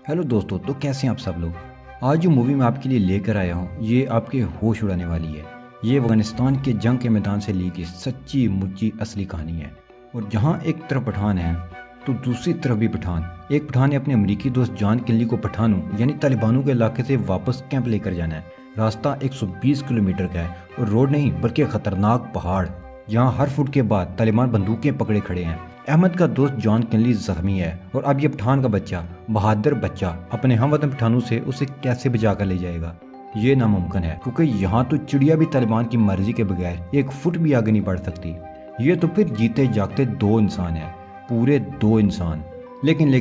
Hello दोस्तों, तो कैसे हैं आप सब लोग। आज जो मूवी मैं आपके लिए लेकर आया हूँ ये आपके होश उड़ाने वाली है। ये अफगानिस्तान के जंग के मैदान से ली गई सच्ची मुच्ची असली कहानी है। और जहाँ एक तरफ पठान है तो दूसरी तरफ भी पठान। एक पठान ने अपने अमरीकी दोस्त जॉन किनली को पठानों यानी तालिबानों के इलाके से वापस कैंप लेकर जाना है। रास्ता 120 किलोमीटर का है और रोड नहीं बल्कि खतरनाक पहाड़। यहाँ हर फुट के बाद तालिबान बंदूकें पकड़े खड़े हैं। अहमद का दोस्त जॉन किनली जख्मी है और अब ये पठान का बच्चा, बहादुर बच्चा, अपने हमवतन पठानों से उसे कैसे बचा कर ले जाएगा। ये नामुमकिन है क्योंकि यहाँ तो चिड़िया भी तालिबान की मर्जी के बगैर एक फुट भी आगे नहीं बढ़ सकती। ये तो फिर जीते जागते दो इंसान हैं, पूरे दो इंसान। लेकिन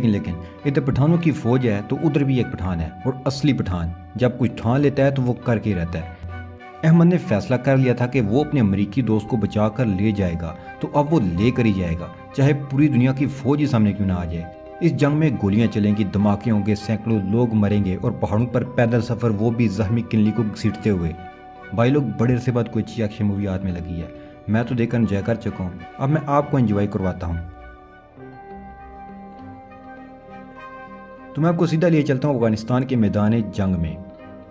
इधर पठानों की फौज है तो उधर भी एक पठान है और असली पठान जब कुछ ठान लेता है तो वो करके रहता है। अहमद ने फैसला कर लिया था कि वो अपने अमरीकी दोस्त को बचा कर ले जाएगा तो अब वो लेकर ही जाएगा, चाहे पूरी दुनिया की फौज ही सामने क्यों ना आ जाए। इस जंग में गोलियां चलेंगी, धमाके होंगे, सैकड़ों लोग मरेंगे और पहाड़ों पर पैदल सफर, वो भी जख्मी किनली को घसीटते हुए। भाई लोग, बड़े अरसे बाद कोई अच्छी एक्शन मूवी हाथ में लगी है। मैं तो देखकर एंजॉय कर चुका हूँ, अब मैं आपको एंजॉय करवाता हूँ। तो मैं आपको सीधा लिए चलता हूँ अफगानिस्तान के मैदान जंग में।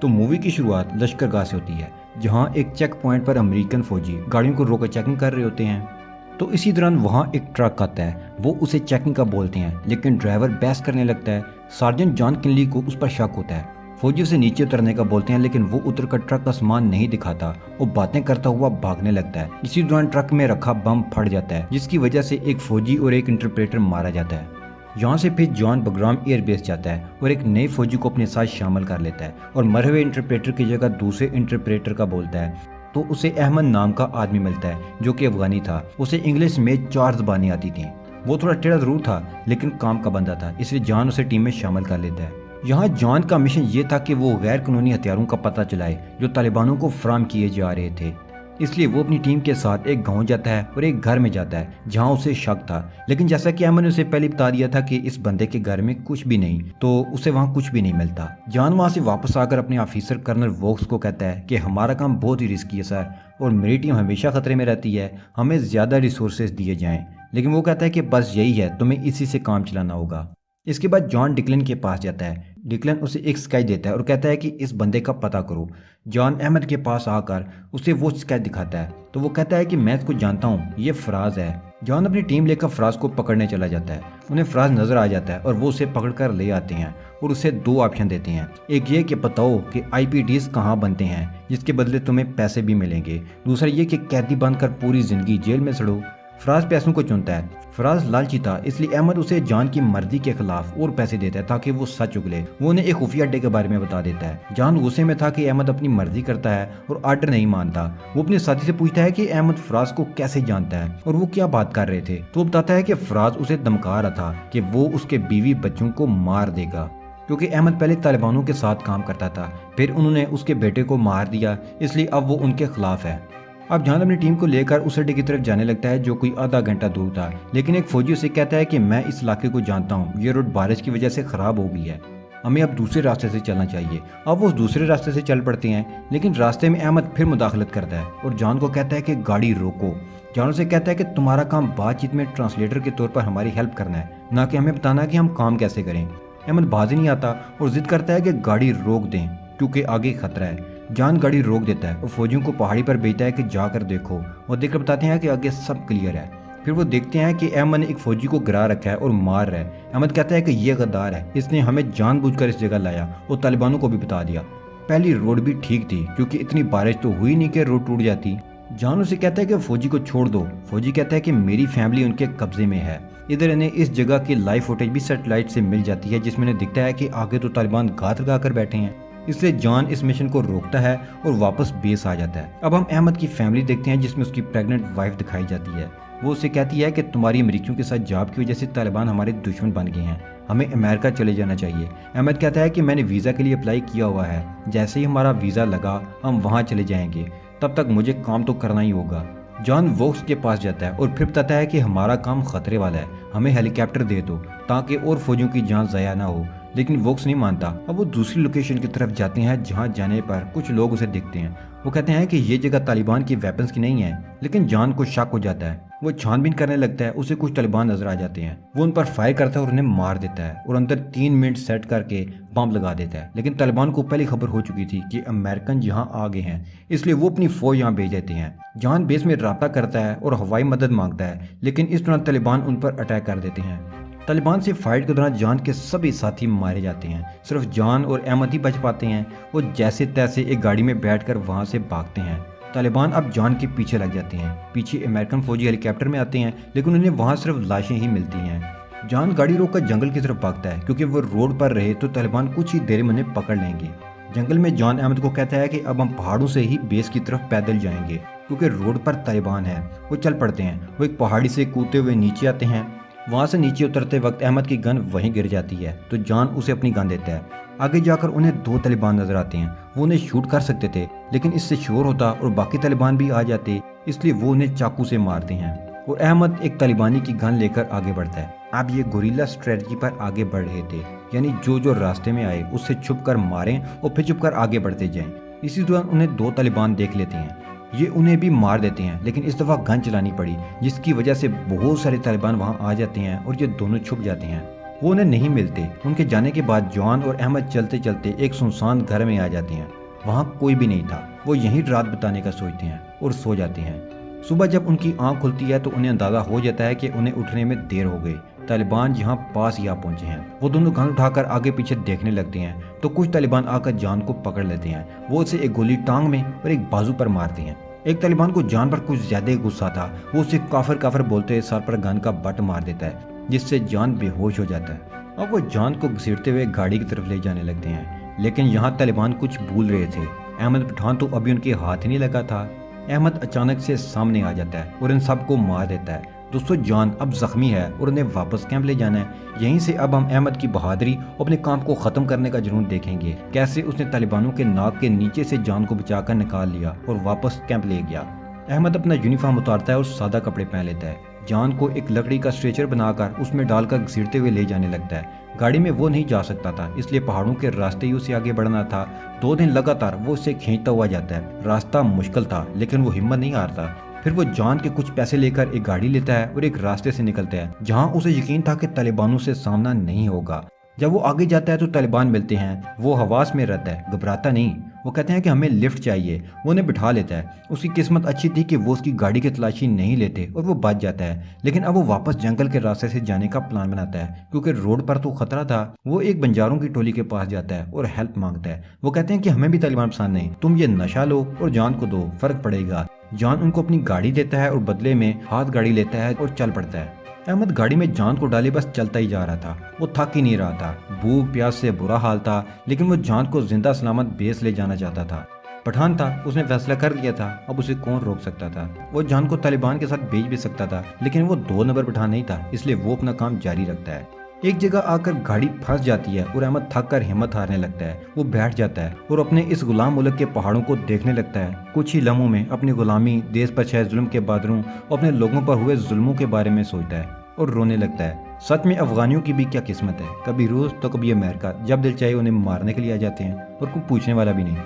तो मूवी की शुरुआत लश्करगाह से होती है जहां एक चेक पॉइंट पर अमेरिकन फौजी गाड़ियों को रोकर चेकिंग कर रहे होते हैं। तो इसी दौरान वहां एक ट्रक आता है, वो उसे चेकिंग का बोलते हैं लेकिन ड्राइवर बहस करने लगता है। सार्जेंट जॉन किनली को उस पर शक होता है। फौजी उसे नीचे उतरने का बोलते हैं लेकिन वो उतरकर ट्रक का सामान नहीं दिखाता, वो बातें करता हुआ भागने लगता है। इसी दौरान ट्रक में रखा बम फट जाता है जिसकी वजह से एक फौजी और एक इंटरप्रेटर मारा जाता है। यहाँ से फिर जॉन बगराम एयरबेस जाता है और एक नए फौजी को अपने साथ शामिल कर लेता है और मरे हुए इंटरप्रेटर की जगह दूसरे इंटरप्रेटर का बोलता है। तो उसे अहमद नाम का आदमी मिलता है जो कि अफगानी था। उसे इंग्लिश में 4 ज़बानें आती थीं। वो थोड़ा टेढ़ा जरूर था लेकिन काम का बंदा था, इसलिए जॉन उसे टीम में शामिल कर लेता है। यहाँ जॉन का मिशन ये था कि वो गैर कानूनी हथियारों का पता चलाए जो तालिबानों को फराहम किए जा रहे थे। इसलिए वो अपनी टीम के साथ एक गांव जाता है और एक घर में जाता है जहां उसे शक था, लेकिन जैसा कि अहमद ने उसे पहले बता दिया था कि इस बंदे के घर में कुछ भी नहीं, तो उसे वहां कुछ भी नहीं मिलता। जॉन वहां से वापस आकर अपने ऑफिसर कर्नल वोक्स को कहता है कि हमारा काम बहुत ही रिस्की है सर और मेरी टीम हमेशा खतरे में रहती है, हमें ज़्यादा रिसोर्सेज दिए जाएं। लेकिन वो कहता है कि बस यही है, तुम्हें इसी से काम चलाना होगा। इसके बाद जॉन डिक्लन के पास जाता है। डिक्लन उसे एक स्केच देता है और कहता है कि इस बंदे का पता करो। जॉन अहमद के पास आकर उसे वो स्केच दिखाता है तो वो कहता है कि मैं इसको जानता हूँ, ये फराज है। जॉन अपनी टीम लेकर फराज को पकड़ने चला जाता है। उन्हें फराज नजर आ जाता है और वो उसे पकड़कर ले आते हैं और उसे 2 ऑप्शन देते हैं। एक ये कि बताओ कि IPDs कहाँ बनते हैं जिसके बदले तुम्हें पैसे भी मिलेंगे। दूसरा ये कि कैदी बनकर पूरी जिंदगी जेल में सड़ो। फराज पैसों को चुनता है। फराज लालची था इसलिए अहमद उसे जॉन की मर्जी के खिलाफ और पैसे देता है ताकि वो सच उगले। वो उन्हें एक खुफिया अड्डे के बारे में बता देता है। जॉन गुस्से में था कि अहमद अपनी मर्जी करता है और आर्डर नहीं मानता। वो अपने साथी से पूछता है कि अहमद फराज को कैसे जानता है और वो क्या बात कर रहे थे। तो वो बताता है कि फराज उसे धमका रहा था कि वो उसके बीवी बच्चों को मार देगा क्योंकि अहमद पहले तालिबानों के साथ काम करता था, फिर उन्होंने उसके बेटे को मार दिया, इसलिए अब वो उनके खिलाफ है। अब जॉन अपनी टीम को लेकर उस अड्डे की तरफ जाने लगता है जो कोई आधा घंटा दूर था, लेकिन एक फौजी उसे कहता है कि मैं इस इलाके को जानता हूँ, ये रोड बारिश की वजह से खराब हो गई है, हमें अब दूसरे रास्ते से चलना चाहिए। अब वो दूसरे रास्ते से चल पड़ते हैं लेकिन रास्ते में अहमद फिर मुदाखलत करता है और जॉन को कहता है कि गाड़ी रोको। जॉन उसे कहता है कि तुम्हारा काम बातचीत में ट्रांसलेटर के तौर पर हमारी हेल्प करना है, ना कि हमें बताना कि हम काम कैसे करें। अहमद बाज नहीं आता और जिद करता है कि गाड़ी रोक दें क्योंकि आगे खतरा है। जॉन गाड़ी रोक देता है और फौजियों को पहाड़ी पर भेजता है कि जाकर देखो, और देखकर बताते हैं कि आगे सब क्लियर है। फिर वो देखते हैं कि अहमद ने एक फौजी को गिरा रखा है और मार रहा है। अहमद कहता है कि ये गद्दार है, इसने हमें जानबूझकर इस जगह लाया और तालिबानों को भी बता दिया। पहली रोड भी ठीक थी क्योंकि इतनी बारिश तो हुई नहीं कि रोड टूट जाती। जॉन उसे कहता है कि फौजी को छोड़ दो। फौजी कहता है कि मेरी फैमिली उनके कब्जे में है। इधर इन्हें इस जगह की लाइव फुटेज भी सैटेलाइट से मिल जाती है जिसमें इन्हें दिखता है कि आगे तो तालिबान घात लगा कर बैठे हैं। इसलिए जॉन इस मिशन को रोकता है और वापस बेस आ जाता है। अब हम अहमद की फैमिली देखते हैं जिसमें उसकी प्रेग्नेंट वाइफ दिखाई जाती है। वो उसे कहती है कि तुम्हारी अमरीकियों के साथ जाब की वजह से तालिबान हमारे दुश्मन बन गए हैं, हमें अमेरिका चले जाना चाहिए। अहमद कहता है कि मैंने वीज़ा के लिए अप्लाई किया हुआ है, जैसे ही हमारा वीज़ा लगा हम वहाँ चले जाएंगे, तब तक मुझे काम तो करना ही होगा। जॉन वोक्स के पास जाता है और फिर बताता है कि हमारा काम खतरे वाला है, हमें हेलीकॉप्टर दे दो ताकि और फौजियों की जान ज़ाया ना हो। लेकिन वोक्स नहीं मानता। अब वो दूसरी लोकेशन की तरफ जाते हैं जहां जाने पर कुछ लोग उसे देखते हैं। वो कहते हैं कि ये जगह तालिबान की वेपन्स की नहीं है, लेकिन जॉन को शक हो जाता है। वो छानबीन करने लगता है, उसे कुछ तालिबान नजर आ जाते हैं। वो उन पर फायर करता है और उन्हें मार देता है और अंदर 3 मिनट सेट करके बम लगा देता है। लेकिन तालिबान को पहले खबर हो चुकी थी कि अमेरिकन यहाँ आ गए हैं, इसलिए वो अपनी फौज यहाँ भेज देते हैं। जान बेस में राब्ता करता है और हवाई मदद मांगता है, लेकिन इस दौरान तालिबान उन पर अटैक कर देते हैं। तालिबान से फाइट के दौरान जान के सभी साथी मारे जाते हैं, सिर्फ जान और अहमद ही बच पाते हैं। वो जैसे तैसे एक गाड़ी में बैठकर वहां से भागते हैं। तालिबान अब जान के पीछे लग जाते हैं। पीछे अमेरिकन फौजी हेलीकॉप्टर में आते हैं, लेकिन उन्हें वहां सिर्फ लाशें ही मिलती हैं। जान गाड़ी रोककर जंगल की तरफ भागता है, क्योंकि वो रोड पर रहे तो तालिबान कुछ ही देर में उन्हें पकड़ लेंगे। जंगल में जान अहमद को कहता है कि अब हम पहाड़ों से ही बेस की तरफ पैदल जाएंगे, क्योंकि रोड पर तालिबान है। वो चल पड़ते हैं। वो एक पहाड़ी से कूदते हुए नीचे आते हैं। वहां से नीचे उतरते वक्त अहमद की गन वहीं गिर जाती है, तो जान उसे अपनी गन देता है। आगे जाकर उन्हें 2 तालिबान नजर आते हैं। वो उन्हें शूट कर सकते थे, लेकिन इससे शोर होता और बाकी तालिबान भी आ जाते, इसलिए वो उन्हें चाकू से मारते हैं और अहमद एक तालिबानी की गन लेकर आगे बढ़ता है। अब ये गोरिल्ला स्ट्रेटजी पर आगे बढ़ रहे थे, यानी जो रास्ते में आए उससे छुप कर मारें और फिर छुप कर आगे बढ़ते जाएं। इसी दौरान उन्हें 2 तालिबान देख लेते हैं। ये उन्हें भी मार देते हैं, लेकिन इस दफा गन चलानी पड़ी, जिसकी वजह से बहुत सारे तालिबान वहां आ जाते हैं और ये दोनों छुप जाते हैं। वो उन्हें नहीं मिलते। उनके जाने के बाद जान और अहमद चलते चलते एक सुनसान घर में आ जाते हैं। वहां कोई भी नहीं था। वो यहीं रात बिताने का सोचते हैं और सो जाते हैं। सुबह जब उनकी आंख खुलती है तो उन्हें अंदाजा हो जाता है कि उन्हें उठने में देर हो गई। तालिबान यहाँ पास ही आ पहुंचे हैं। वो दोनों गन उठाकर आगे पीछे देखने लगते हैं तो कुछ तालिबान आकर जान को पकड़ लेते हैं। वो उसे एक गोली टांग में और एक बाजू पर मारते हैं। एक तालिबान को जान पर कुछ ज्यादा ही गुस्सा था। वो उसे काफिर काफिर बोलते हुए सर पर गन का बट मार देता है, जिससे जान बेहोश हो जाता है। अब वो जान को घसीटते हुए गाड़ी की तरफ ले जाने लगते हैं, लेकिन यहाँ तालिबान कुछ भूल रहे थे। अहमद पठान तो अभी उनके हाथ ही नहीं लगा था। अहमद अचानक से सामने आ जाता है और इन सबको मार देता है। दोस्तों, जान अब जख्मी है और उन्हें वापस कैंप ले जाना है। यहीं से अब हम अहमद की बहादुरी और अपने काम को खत्म करने का जुनून देखेंगे, कैसे उसने तालिबानों के नाक के नीचे से जान को बचाकर निकाल लिया और वापस कैंप ले गया। अहमद अपना यूनिफॉर्म उतारता है और सादा कपड़े पहन लेता है। जान को एक लकड़ी का स्ट्रेचर बनाकर उसमें डालकर घसीटते हुए ले जाने लगता है। गाड़ी में वो नहीं जा सकता था, इसलिए पहाड़ों के रास्ते ही उसे आगे बढ़ना था। 2 दिन लगातार वो उसे खींचता हुआ जाता है। रास्ता मुश्किल था, लेकिन वो हिम्मत नहीं हारता। फिर वो जान के कुछ पैसे लेकर एक गाड़ी लेता है और एक रास्ते से निकलता है, जहाँ उसे यकीन था कि तालिबानों से सामना नहीं होगा। जब वो आगे जाता है तो तालिबान मिलते हैं। वो हवास में रहता है, घबराता नहीं। वो कहते हैं कि हमें लिफ्ट चाहिए। वो उन्हें बिठा लेता है। उसकी किस्मत अच्छी थी कि वो उसकी गाड़ी की तलाशी नहीं लेते और वो बच जाता है। लेकिन अब वो वापस जंगल के रास्ते से जाने का प्लान बनाता है, क्योंकि रोड पर तो खतरा था। वो एक बंजारों की टोली के पास जाता है और हेल्प मांगता है। वो कहते हैं कि हमें भी तालिबान पसंद नहीं, तुम ये नशा लो और जान को दो, फर्क पड़ेगा। जान उनको अपनी गाड़ी देता है और बदले में हाथ गाड़ी लेता है और चल पड़ता है। अहमद गाड़ी में जान को डाले बस चलता ही जा रहा था। वो थक ही नहीं रहा था। भूख प्यास से बुरा हाल था, लेकिन वो जान को जिंदा सलामत बेस ले जाना चाहता था। पठान था, उसने फैसला कर लिया था। अब उसे कौन रोक सकता था। वो जान को तालिबान के साथ भेज भी सकता था, लेकिन वो 2 नंबर पठान नहीं था, इसलिए वो अपना काम जारी रखता है। एक जगह आकर गाड़ी फंस जाती है और अहमद थक कर हिम्मत हारने लगता है। वो बैठ जाता है और अपने इस गुलाम मुल्क के पहाड़ों को देखने लगता है। कुछ ही लम्हों में अपनी गुलामी, देश पर छाए जुल्म के बादलों और अपने लोगों पर हुए जुल्मों के बारे में सोचता है और रोने लगता है। सच में अफगानियों की भी क्या किस्मत है, कभी रूस तो कभी अमेरिका। जब दिल चाहे उन्हें मारने के लिए आ जाते हैं और कोई पूछने वाला भी नहीं।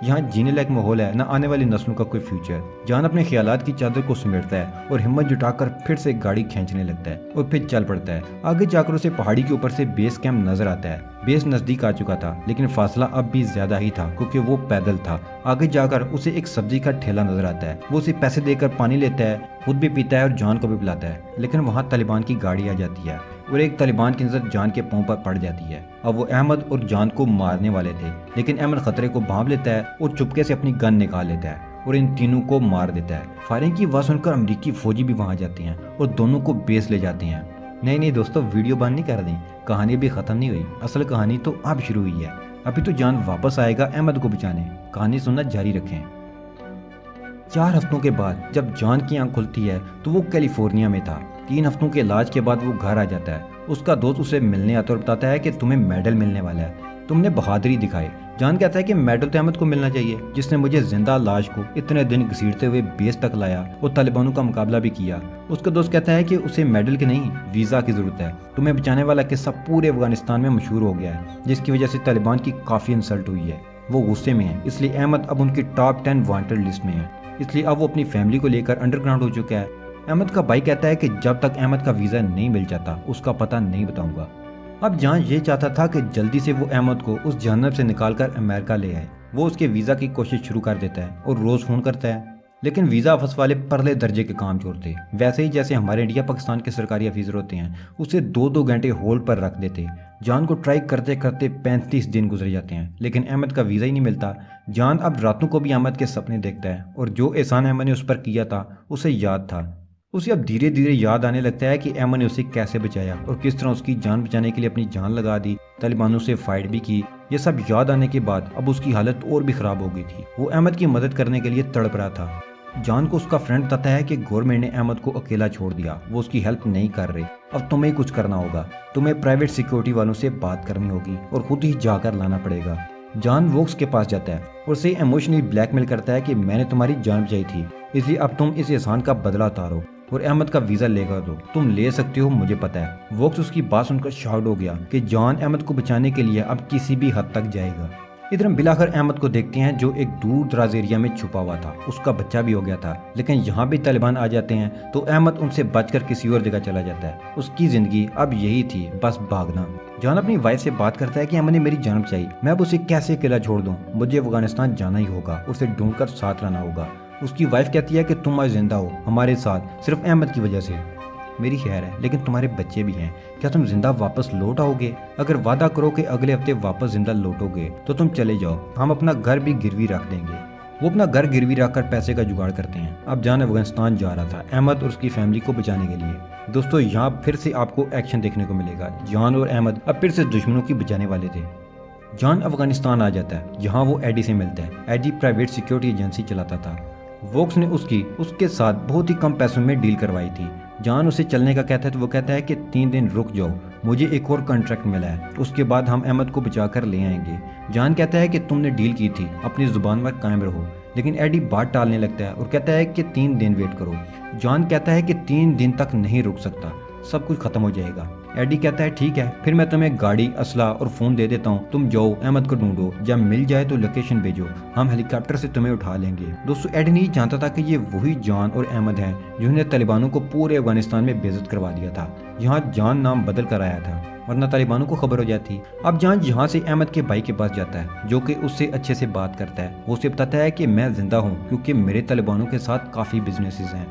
यहाँ जीने लायक माहौल है, न आने वाली नस्लों का कोई फ्यूचर। जान अपने ख्यालात की चादर को समेटता है और हिम्मत जुटाकर फिर से गाड़ी खींचने लगता है और फिर चल पड़ता है। आगे जाकर उसे पहाड़ी के ऊपर से बेस कैंप नजर आता है। बेस नजदीक आ चुका था, लेकिन फासला अब भी ज्यादा ही था, क्योंकि वो पैदल था। आगे जाकर उसे एक सब्जी का ठेला नजर आता है। वो उसे पैसे देकर पानी लेता है, खुद भी पीता है और जान को भी पिलाता है। लेकिन वहाँ तालिबान की गाड़ी आ जाती है और एक तालिबान की नजर जान के पांव पर पड़ जाती है। अब वो अहमद और जान को मारने वाले थे, लेकिन अहमद खतरे को भांप लेता है और चुपके से अपनी गन निकाल लेता है और इन तीनों को मार देता है। फायरिंग की आवाज सुनकर अमेरिकी फौजी भी वहां जाते हैं और दोनों को बेस ले जाते हैं। नहीं दोस्तों, वीडियो बंद नहीं कर दी, कहानी भी खत्म नहीं हुई। असल कहानी तो अब शुरू हुई है। अभी तो जान वापस आएगा अहमद को बचाने। कहानी सुनना जारी रखें। 4 हफ्तों के बाद जब जान की आंख खुलती है तो वो कैलिफोर्निया में था। 3 हफ्तों के इलाज के बाद वो घर आ जाता है। उसका दोस्त उसे मिलने आता है और बताता है कि तुम्हें मेडल मिलने वाला है, तुमने बहादुरी दिखाई। जान कहता है कि मेडल तो अहमद को मिलना चाहिए, जिसने मुझे जिंदा लाश को इतने दिन घसीटते हुए बेस तक लाया और तालिबानों का मुकाबला भी किया। उसका दोस्त कहता है कि उसे मेडल की नहीं, वीजा की जरूरत है। तुम्हें बचाने वाला किस्सा पूरे अफगानिस्तान में मशहूर हो गया है, जिसकी वजह से तालिबान की काफी इंसल्ट हुई है। वो गुस्से में है, इसलिए अहमद अब उनकी टॉप 10 वांटेड लिस्ट में है। इसलिए अब वो अपनी फैमिली को लेकर अंडरग्राउंड हो चुका है। احمد کا بھائی کہتا ہے کہ جب تک احمد کا ویزا نہیں مل جاتا اس کا پتہ نہیں بتاؤں گا۔ اب جان یہ چاہتا تھا کہ جلدی سے وہ احمد کو اس جہنم سے نکال کر امریکہ لے آئے۔ وہ اس کے ویزا کی کوشش شروع کر دیتا ہے اور روز فون کرتا ہے، لیکن ویزا آفس والے پرلے درجے کے کام چھوڑتے، ویسے ہی جیسے ہمارے انڈیا پاکستان کے سرکاری افیسر ہوتے ہیں، اسے 2 گھنٹے ہولڈ پر رکھ دیتے۔ جان کو ٹرائی کرتے کرتے 35 دن گزر جاتے ہیں لیکن احمد کا ویزا ہی نہیں ملتا۔ جان اب راتوں کو بھی احمد کے سپنے دیکھتا ہے اور جو احسان احمد نے اس پر کیا تھا اسے یاد تھا۔ اسے اب دھیرے دھیرے یاد آنے لگتا ہے کہ احمد نے اسے کیسے بچایا اور کس طرح اس کی جان بچانے کے لیے اپنی جان لگا دی، طالبانوں سے فائٹ بھی کی۔ یہ سب یاد آنے کے بعد اب اس کی حالت اور بھی خراب ہو گئی تھی۔ وہ احمد کی مدد کرنے کے لیے تڑپ رہا تھا۔ جان کو اس کا فرینڈ بتاتا ہے کہ گورنمنٹ نے احمد کو اکیلا چھوڑ دیا، وہ اس کی ہیلپ نہیں کر رہے، اب تمہیں کچھ کرنا ہوگا، تمہیں پرائیویٹ سیکیورٹی والوں سے بات کرنی ہوگی اور خود ہی جا کر لانا پڑے گا۔ جان ووکس کے پاس جاتا ہے اور اسے ایموشنلی بلیک میل کرتا ہے کہ میں نے تمہاری جان بچائی تھی، اس لیے اب تم اس احسان کا بدلہ اتارو اور احمد کا ویزا لے کر دو، تم لے سکتے ہو، مجھے پتا ہے۔ ووکس اس کی بات سن کر شاؤٹ ہو گیا کہ جان احمد کو بچانے کے لیے اب کسی بھی حد تک جائے گا۔ ادھر ہم بلاخر احمد کو دیکھتے ہیں جو ایک دور دراز ایریا میں چھپا ہوا تھا، اس کا بچہ بھی ہو گیا تھا، لیکن یہاں بھی طالبان آ جاتے ہیں تو احمد ان سے بچ کر کسی اور جگہ چلا جاتا ہے۔ اس کی زندگی اب یہی تھی، بس بھاگنا۔ جان اپنی وائف سے بات کرتا ہے کہ احمد نے میری جان بچائی، میں اب اسے کیسے اکیلا چھوڑ دوں، مجھے افغانستان جانا ہی ہوگا، اسے ڈھونڈ کر ساتھ لانا ہوگا۔ اس کی وائف کہتی ہے کہ تم آج زندہ ہو ہمارے ساتھ صرف احمد کی وجہ سے، میری خیر ہے لیکن تمہارے بچے بھی ہیں، کیا تم زندہ واپس لوٹ آؤ گے؟ اگر وعدہ کرو کہ اگلے ہفتے واپس زندہ لوٹو گے تو تم چلے جاؤ، ہم اپنا گھر بھی گروی رکھ دیں گے۔ وہ اپنا گھر گروی رکھ کر پیسے کا جگاڑ کرتے ہیں۔ اب جان افغانستان جا رہا تھا احمد اور اس کی فیملی کو بچانے کے لیے۔ دوستو یہاں پھر سے آپ کو ایکشن دیکھنے کو ملے گا، جان اور احمد اب پھر سے دشمنوں کی بچانے والے تھے۔ جان افغانستان آ جاتا ہے جہاں وہ ایڈی سے ملتا ہے۔ ایڈی پرائیویٹ سیکیورٹی ایجنسی چلاتا تھا۔ ووکس نے اس کے ساتھ بہت ہی کم پیسوں میں ڈیل کروائی تھی۔ جان اسے چلنے کا کہتا ہے تو وہ کہتا ہے کہ 3 دن رک جاؤ، مجھے ایک اور کنٹریکٹ ملا ہے، اس کے بعد ہم احمد کو بچا کر لے آئیں گے۔ جان کہتا ہے کہ تم نے ڈیل کی تھی، اپنی زبان پر قائم رہو، لیکن ایڈی بات ٹالنے لگتا ہے اور کہتا ہے کہ 3 دن ویٹ کرو۔ جان کہتا ہے کہ 3 دن تک نہیں رک سکتا، سب کچھ ختم ہو جائے گا۔ ایڈی کہتا ہے ٹھیک ہے، پھر میں تمہیں گاڑی، اسلحہ اور فون دے دیتا ہوں، تم جاؤ احمد کو ڈھونڈو، جب مل جائے تو لوکیشن بھیجو، ہم ہیلی کاپٹر سے تمہیں اٹھا لیں گے۔ دوستو ایڈی نہیں جانتا تھا کہ یہ وہی جان اور احمد ہیں جنہوں نے طالبانوں کو پورے افغانستان میں بے عزت کروا دیا تھا۔ یہاں جان نام بدل کر آیا تھا ورنہ طالبانوں کو خبر ہو جاتی۔ اب جان یہاں سے احمد کے بھائی کے پاس جاتا ہے جو کہ اس سے اچھے سے بات کرتا ہے۔ وہ اسے بتاتا ہے کہ میں زندہ ہوں کیونکہ میرے طالبانوں کے ساتھ کافی بزنسز ہیں۔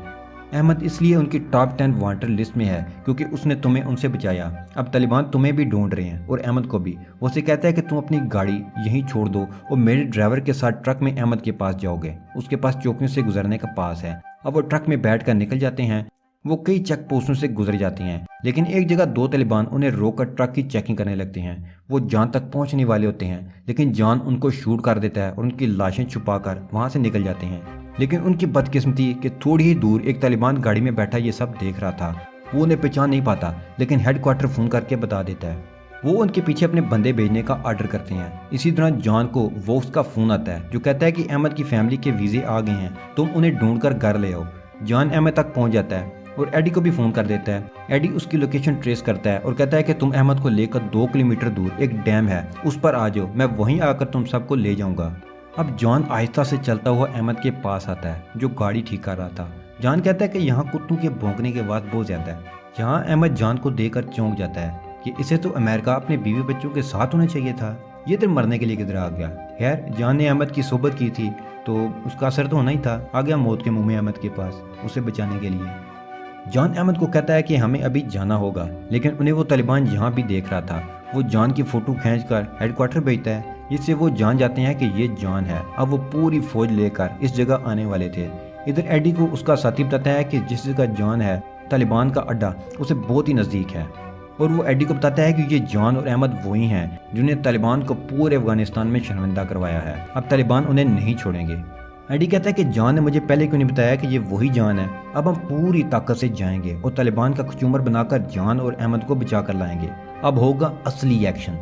احمد اس لیے ان کی ٹاپ 10 وانٹڈ لسٹ میں ہے کیونکہ اس نے تمہیں ان سے بچایا، اب طالبان تمہیں بھی ڈھونڈ رہے ہیں اور احمد کو بھی۔ وہ اسے کہتا ہے کہ تم اپنی گاڑی یہیں چھوڑ دو اور میرے ڈرائیور کے ساتھ ٹرک میں احمد کے پاس جاؤ گے، اس کے پاس چوکیوں سے گزرنے کا پاس ہے۔ اب وہ ٹرک میں بیٹھ کر نکل جاتے ہیں۔ وہ کئی چیک پوسٹوں سے گزر جاتے ہیں لیکن ایک جگہ 2 طالبان انہیں روک کر ٹرک کی چیکنگ کرنے لگتے ہیں۔ وہ جان تک پہنچنے والے ہوتے ہیں لیکن جان ان کو شوٹ کر دیتا ہے اور ان کی لاشیں چھپا کر وہاں سے نکل جاتے ہیں۔ لیکن ان کی بدقسمتی کہ تھوڑی ہی دور ایک طالبان گاڑی میں بیٹھا یہ سب دیکھ رہا تھا۔ وہ انہیں پہچان نہیں پاتا لیکن ہیڈ کوارٹر فون کر کے بتا دیتا ہے۔ وہ ان کے پیچھے اپنے بندے بھیجنے کا آرڈر کرتے ہیں۔ اسی طرح جان کو ووکس کا فون آتا ہے جو کہتا ہے کہ احمد کی فیملی کے ویزے آ گئے ہیں، تم انہیں ڈھونڈ کر گھر لے آؤ۔ جان احمد تک پہنچ جاتا ہے اور ایڈی کو بھی فون کر دیتا ہے۔ ایڈی اس کی لوکیشن ٹریس کرتا ہے اور کہتا ہے کہ تم احمد کو لے کر 2 کلومیٹر دور ایک ڈیم ہے، اس پر آ جاؤ، میں وہیں آ کر تم سب کو لے جاؤں گا۔ اب جان آہستہ سے چلتا ہوا احمد کے پاس آتا ہے جو گاڑی ٹھیک کر رہا تھا۔ جان کہتا ہے کہ یہاں کتوں کے بھونکنے کی آواز بہت زیادہ ہے۔ یہاں احمد جان کو دیکھ کر چونک جاتا ہے کہ اسے تو امریکہ اپنے بیوی بچوں کے ساتھ ہونا چاہیے تھا، یہ تو مرنے کے لیے کدھر آ گیا۔ خیر جان نے احمد کی صحبت کی تھی تو اس کا اثر تو ہونا ہی تھا، آ گیا موت کے منہ میں احمد کے پاس اسے بچانے کے لیے۔ جان احمد کو کہتا ہے کہ ہمیں ابھی جانا ہوگا لیکن انہیں وہ طالبان یہاں بھی دیکھ رہا تھا۔ وہ جان کی فوٹو کھینچ کر ہیڈ کوارٹر بھیجتا ہے جس سے وہ جان جاتے ہیں کہ یہ جان ہے۔ اب وہ پوری فوج لے کر اس جگہ آنے والے تھے۔ ادھر ایڈی کو اس کا ساتھی بتاتا ہے کہ جس جگہ جان ہے طالبان کا اڈا اسے بہت ہی نزدیک ہے، اور وہ ایڈی کو بتاتا ہے کہ یہ جان اور احمد وہی ہیں جنہیں طالبان کو پورے افغانستان میں شرمندہ کروایا ہے، اب طالبان انہیں نہیں چھوڑیں گے۔ ایڈی کہتا ہے کہ جان نے مجھے پہلے کیوں نہیں بتایا کہ یہ وہی جان ہے، اب ہم پوری طاقت سے جائیں گے اور طالبان کا کچومر بنا کر جان اور احمد کو بچا کر لائیں گے، اب ہوگا اصلی ایکشن۔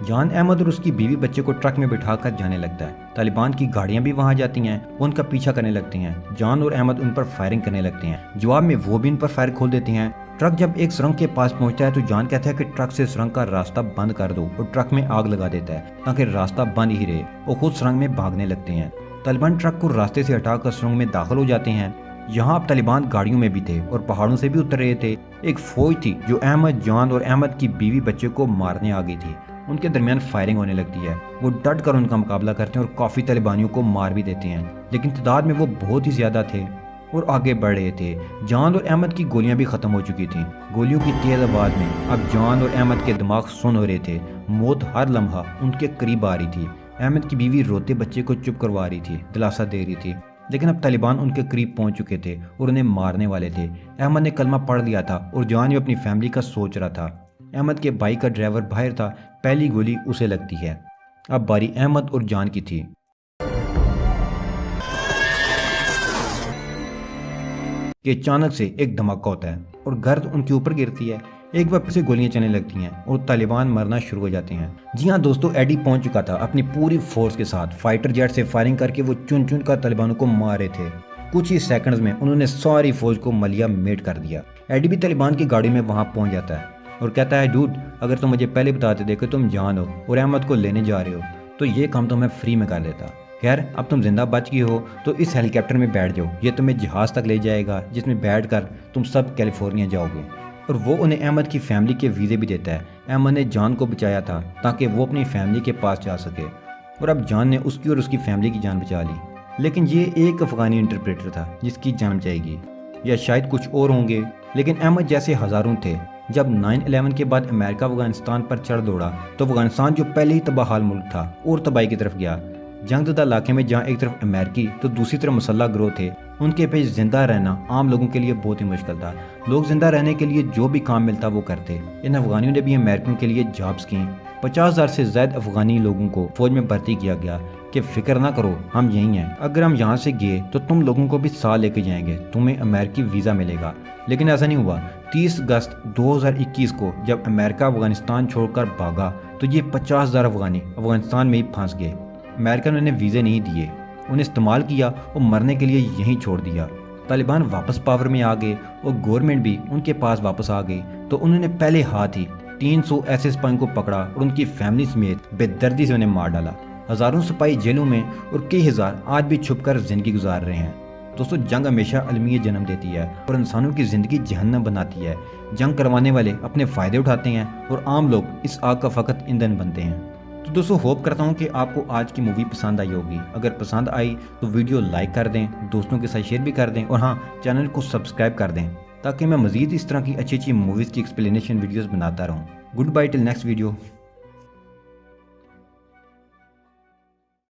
جان احمد اور اس کی بیوی بچے کو ٹرک میں بٹھا کر جانے لگتا ہے۔ طالبان کی گاڑیاں بھی وہاں جاتی ہیں، وہ ان کا پیچھا کرنے لگتے ہیں۔ جان اور احمد ان پر فائرنگ کرنے لگتے ہیں، جواب میں وہ بھی ان پر فائر کھول دیتے ہیں۔ ٹرک جب ایک سرنگ کے پاس پہنچتا ہے تو جان کہتا ہے کہ ٹرک سے سرنگ کا راستہ بند کر دو اور ٹرک میں آگ لگا دیتا ہے تاکہ راستہ بند ہی رہے، اور خود سرنگ میں بھاگنے لگتے ہیں۔ طالبان ٹرک کو راستے سے ہٹا کر سرنگ میں داخل ہو جاتے ہیں۔ یہاں اب طالبان گاڑیوں میں بھی تھے اور پہاڑوں سے بھی اتر رہے تھے۔ ایک فوج تھی جو احمد جان اور احمد کی بیوی بچے کو مارنے آ گئی تھی۔ ان کے درمیان فائرنگ ہونے لگتی ہے، وہ ڈٹ کر ان کا مقابلہ کرتے ہیں اور کافی طالبانیوں کو مار بھی دیتے ہیں، لیکن تعداد میں وہ بہت ہی زیادہ تھے اور آگے بڑھ رہے تھے۔ جان اور احمد کی گولیاں بھی ختم ہو چکی تھیں۔ گولیوں کی تیز آواز میں اب جان اور احمد کے دماغ سن ہو رہے تھے، موت ہر لمحہ ان کے قریب آ رہی تھی۔ احمد کی بیوی روتے بچے کو چپ کروا رہی تھی، دلاسا دے رہی تھی، لیکن اب طالبان ان کے قریب پہنچ چکے تھے اور انہیں مارنے والے تھے۔ احمد نے کلمہ پڑھ لیا تھا اور جان بھی اپنی فیملی کا سوچ رہا تھا۔ احمد کے بھائی کا ڈرائیور باہر تھا، پہلی گولی اسے لگتی ہے۔ اب باری احمد اور جان کی تھی۔ کہ اچانک سے ایک دھماکہ ہوتا ہے اور گرد ان کے اوپر گرتی ہے۔ ایک بار پھر سے گولیاں چلنے لگتی ہیں اور طالبان مرنا شروع ہو جاتے ہیں۔ جی ہاں دوستو، ایڈی پہنچ چکا تھا اپنی پوری فورس کے ساتھ، فائٹر جیٹ سے فائرنگ کر کے وہ چن چن کر طالبانوں کو مار رہے تھے۔ کچھ ہی سیکنڈز میں انہوں نے ساری فوج کو ملیا میٹ کر دیا۔ ایڈی بھی طالبان کی گاڑی میں وہاں پہنچ جاتا ہے اور کہتا ہے ڈوڈ، اگر تم مجھے پہلے بتاتے تھے کہ تم جان ہو اور احمد کو لینے جا رہے ہو تو یہ کام تو میں فری میں کر لیتا۔ خیر اب تم زندہ بچ گئی ہو تو اس ہیلی کاپٹر میں بیٹھ جاؤ، یہ تمہیں جہاز تک لے جائے گا جس میں بیٹھ کر تم سب کیلیفورنیا جاؤ گے۔ اور وہ انہیں احمد کی فیملی کے ویزے بھی دیتا ہے۔ احمد نے جان کو بچایا تھا تاکہ وہ اپنی فیملی کے پاس جا سکے، اور اب جان نے اس کی اور اس کی فیملی کی جان بچا لی۔ لیکن یہ ایک افغانی انٹرپریٹر تھا جس کی جان جائے گی، یا شاید کچھ اور ہوں گے، لیکن احمد جیسے ہزاروں تھے۔ جب 9/11 کے بعد امریکہ افغانستان پر چڑھ دوڑا تو افغانستان جو پہلے ہی تباہ حال ملک تھا اور تباہی کی طرف گیا۔ جنگ زدہ علاقے میں جہاں ایک طرف امریکی تو دوسری طرف مسلح گروہ تھے، ان کے پیش زندہ رہنا عام لوگوں کے لیے بہت ہی مشکل تھا۔ لوگ زندہ رہنے کے لیے جو بھی کام ملتا وہ کرتے۔ ان افغانیوں نے بھی امریکن کے لیے جابز کی۔ 50,000 سے زائد افغانی لوگوں کو فوج میں بھرتی کیا گیا کہ فکر نہ کرو، ہم یہی ہیں، اگر ہم یہاں سے گئے تو تم لوگوں کو بھی ساتھ لے کے جائیں گے، تمہیں امریکی ویزا ملے گا۔ لیکن ایسا نہیں ہوا۔ 30 اگست 2021 کو جب امریکہ افغانستان چھوڑ کر بھاگا تو یہ 50,000 افغانی افغانستان میں ہی پھنس گئے۔ امریکہ نے انہیں ویزے نہیں دیے، انہیں استعمال کیا اور مرنے کے لیے یہیں چھوڑ دیا۔ طالبان واپس پاور میں آ گئے اور گورنمنٹ بھی ان کے پاس واپس آ گئی، تو انہوں نے پہلے ہاتھ ہی 300 ایسے سپاہیوں کو پکڑا اور ان کی فیملی سمیت بے دردی سے انہیں مار ڈالا۔ ہزاروں سپاہی جیلوں میں اور کئی ہزار آج بھی چھپ کر زندگی گزار رہے ہیں۔ دوستو جنگ ہمیشہ المیہ جنم دیتی ہے اور انسانوں کی زندگی جہنم بناتی ہے۔ جنگ کروانے والے اپنے فائدے اٹھاتے ہیں اور عام لوگ اس آگ کا فقط ایندھن بنتے ہیں۔ تو دوستو ہوپ کرتا ہوں کہ آپ کو آج کی مووی پسند آئی ہوگی۔ اگر پسند آئی تو ویڈیو لائک کر دیں، دوستوں کے ساتھ شیئر بھی کر دیں، اور ہاں چینل کو سبسکرائب کر دیں تاکہ میں مزید اس طرح کی اچھی اچھی موویز کی ایکسپلینیشن ویڈیوز بناتا رہوں۔ Good by till next video.